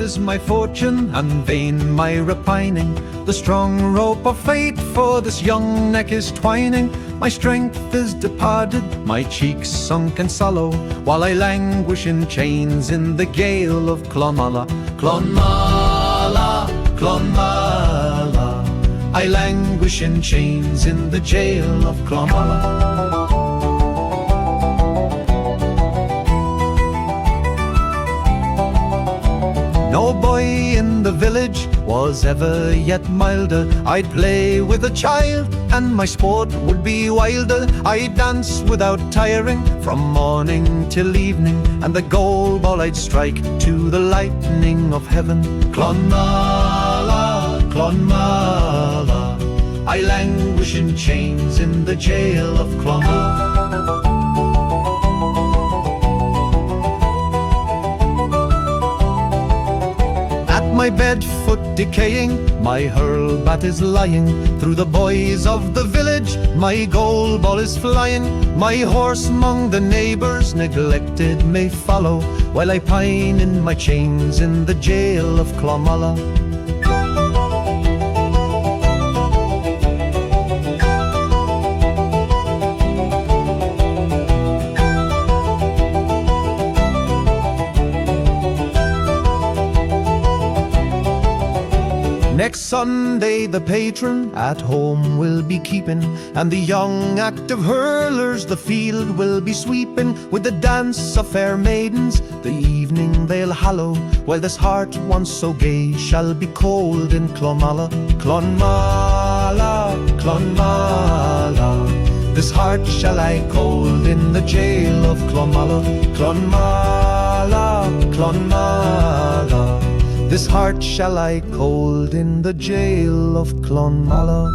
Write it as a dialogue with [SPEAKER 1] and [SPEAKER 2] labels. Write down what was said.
[SPEAKER 1] is my fortune, and vain my repining. The strong rope of fate for this young neck is twining. My strength is departed, my cheeks sunk and sallow, while I languish in chains in the Gaol of Clonmala. Clonmala, Clonmala, I languish in chains in the Jail of Clonmala. No boy in the village was ever yet milder. I'd play with a child and my sport would be wilder. I'd dance without tiring from morning till evening, and the goal ball I'd strike to the lightning of heaven. Clonmala, Clonmala, I languish in chains in the Jail of Clonmala. My bed foot decaying, my hurlbat is lying. Through the boys of the village, my goal ball is flying. My horse among the neighbours neglected may follow, while I pine in my chains in the Jail of Clonmala. Next Sunday the patron at home will be keeping, and the young active hurlers the field will be sweeping. With the dance of fair maidens the evening they'll hallow, while this heart once so gay shall be cold in Clonmala. Clonmala, Clonmala, this heart shall lie cold in the Jail of Clonmala. Clonmala, Clonmala, this heart shall lie cold in the Jail of Clonmala.